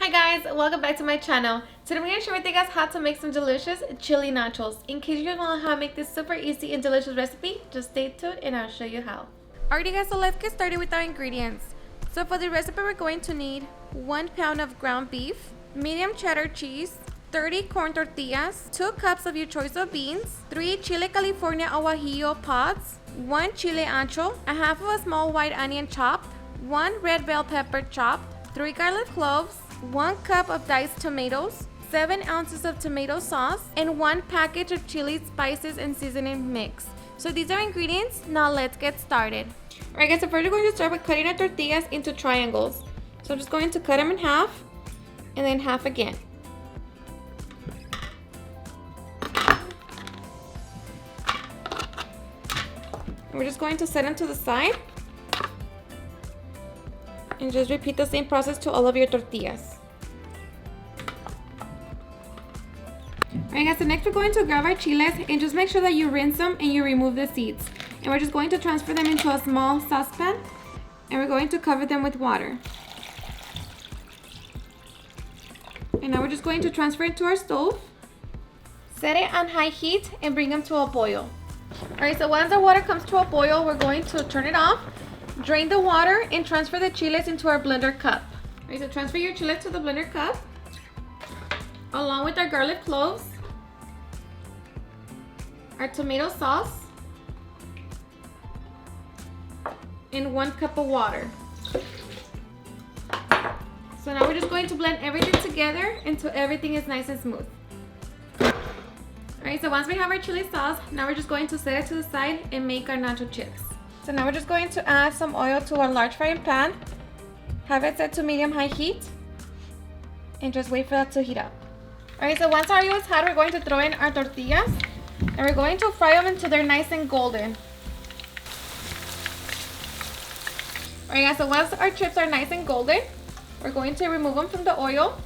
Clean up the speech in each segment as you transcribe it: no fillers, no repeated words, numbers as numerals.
Hi guys, welcome back to my channel. Today I'm going to share with you guys how to make some delicious chili nachos. In case you don't know how to make this super easy and delicious recipe, just stay tuned and I'll show you how. Alrighty guys, so let's get started with our ingredients. So for the recipe we're going to need 1 pound of ground beef, medium cheddar cheese, 30 corn tortillas, 2 cups of your choice of beans, 3 chile California guajillo pods, 1 chile ancho, a half of a small white onion chopped, 1 red bell pepper chopped, 3 garlic cloves, 1 cup of diced tomatoes, 7 ounces of tomato sauce, and 1 package of chili spices and seasoning mix. So these are ingredients. Now let's get started. Alright guys, so first we're going to start with cutting our tortillas into triangles. So I'm just going to cut them in half and then half again. And we're just going to set them to the side. And just repeat the same process to all of your tortillas. Alright guys, so next we're going to grab our chiles and just make sure that you rinse them and you remove the seeds. And we're just going to transfer them into a small saucepan and we're going to cover them with water. And now we're just going to transfer it to our stove. Set it on high heat and bring them to a boil. Alright, so once the water comes to a boil, we're going to turn it off. Drain the water and transfer the chiles into our blender cup. Alright, so transfer your chiles to the blender cup along with our garlic cloves, our tomato sauce, and 1 cup of water. So now we're just going to blend everything together until everything is nice and smooth. Alright, so once we have our chili sauce, now we're just going to set it to the side and make our nacho chips. So now we're just going to add some oil to our large frying pan, have it set to medium-high heat, and just wait for that to heat up. Alright, so once our oil is hot, we're going to throw in our tortillas, and we're going to fry them until they're nice and golden. Alright guys, so once our chips are nice and golden, we're going to remove them from the oil.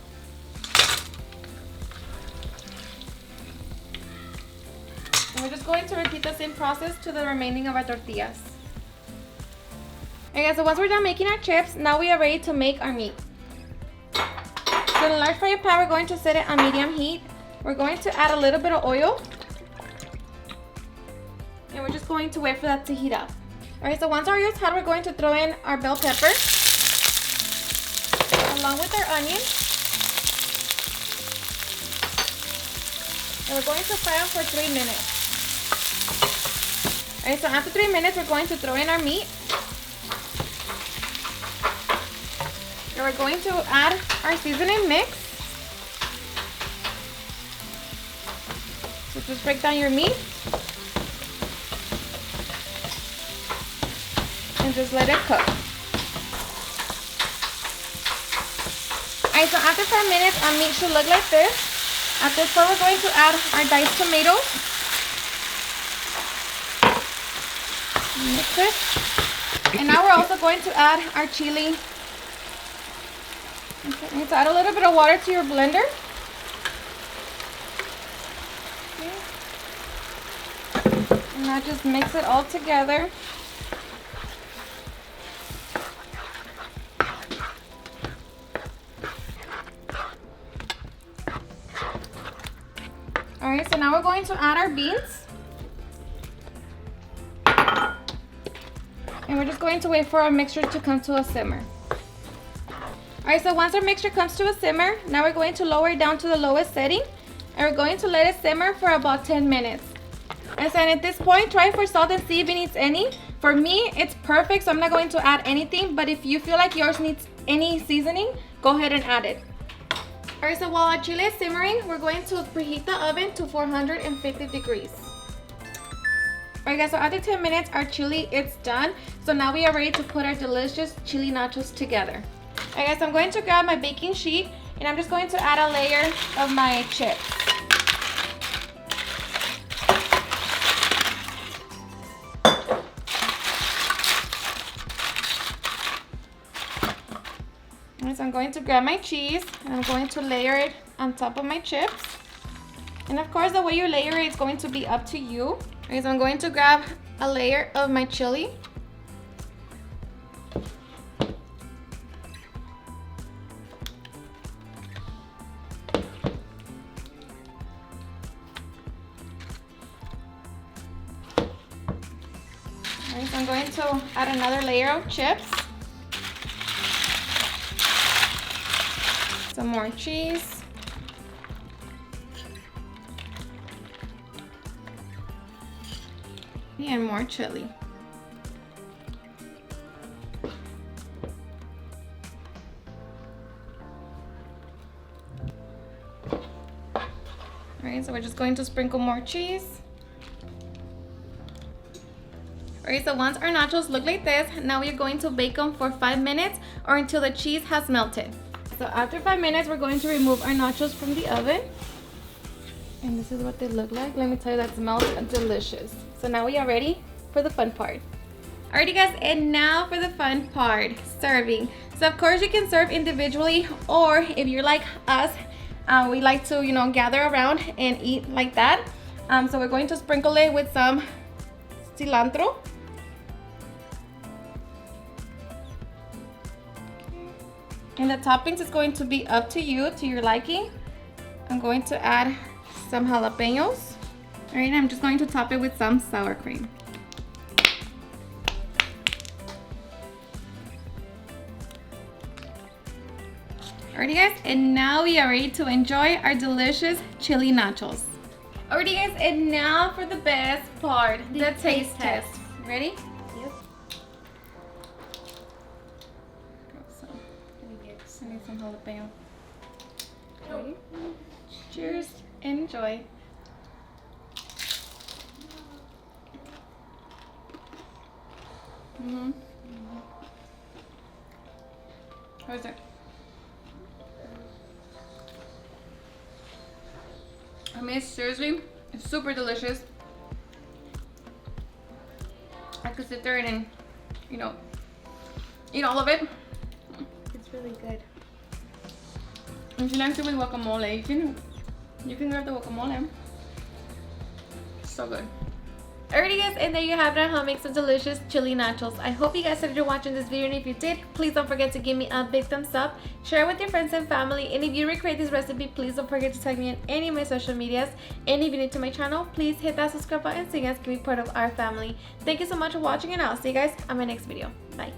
And we're just going to repeat the same process to the remaining of our tortillas. Okay, so once we're done making our chips, now we are ready to make our meat. So in a large frying pan, we're going to set it on medium heat. We're going to add a little bit of oil. And we're just going to wait for that to heat up. Alright, so once our oil is hot, we're going to throw in our bell pepper along with our onion. And we're going to fry them for 3 minutes. Alright, so after 3 minutes, we're going to throw in our meat. And we're going to add our seasoning mix. So just break down your meat. And just let it cook. Alright, so after 5 minutes, our meat should look like this. At this point, we're going to add our diced tomatoes. Mix it. And now we're also going to add our chili. Okay, so add a little bit of water to your blender. Okay. And now just mix it all together. Alright, so now we're going to add our beans. And we're just going to wait for our mixture to come to a simmer. Alright, so once our mixture comes to a simmer, now we're going to lower it down to the lowest setting. And we're going to let it simmer for about 10 minutes. And so at this point, try for salt and see if it needs any. For me, it's perfect, so I'm not going to add anything. But if you feel like yours needs any seasoning, go ahead and add it. Alright, so while our chili is simmering, we're going to preheat the oven to 450 degrees. Alright guys, so after 10 minutes, our chili is done. So now we are ready to put our delicious chili nachos together. Alright guys, so I'm going to grab my baking sheet and I'm just going to add a layer of my chips. Alright, so I'm going to grab my cheese and I'm going to layer it on top of my chips. And of course, the way you layer it is going to be up to you. Alright, so I'm going to grab a layer of my chili. going to add another layer of chips. Some more cheese. And more chili. Alright, so we're just going to sprinkle more cheese. Alright, so once our nachos look like this, now we're going to bake them for 5 minutes or until the cheese has melted. So after 5 minutes, we're going to remove our nachos from the oven. And this is what they look like. Let me tell you, that smells delicious. So now we are ready for the fun part. Alrighty guys, and now for the fun part, serving. So of course you can serve individually, or if you're like us, we like to, you know, gather around and eat like that. So we're going to sprinkle it with some cilantro. And the toppings is going to be up to you, to your liking. I'm going to add some jalapenos. All right, I'm just going to top it with some sour cream. Alrighty guys, and now we are ready to enjoy our delicious chili nachos. Alrighty guys, and now for the best part, the taste test. Ready? Yep. I need some jalapeno. Ready? Cheers, enjoy. How is it? I mean, seriously, it's super delicious. I could sit there and, you know, eat all of it. It's really good. If you like it with guacamole, you can grab the guacamole. It's so good. Alrighty guys, and there you have it on how to make some delicious chili nachos. I hope you guys enjoyed watching this video, and if you did, please don't forget to give me a big thumbs up, share it with your friends and family, and if you recreate this recipe, please don't forget to tag me in any of my social medias. And if you're new to my channel, please hit that subscribe button so you guys can be part of our family. Thank you so much for watching, and I'll see you guys on my next video. Bye.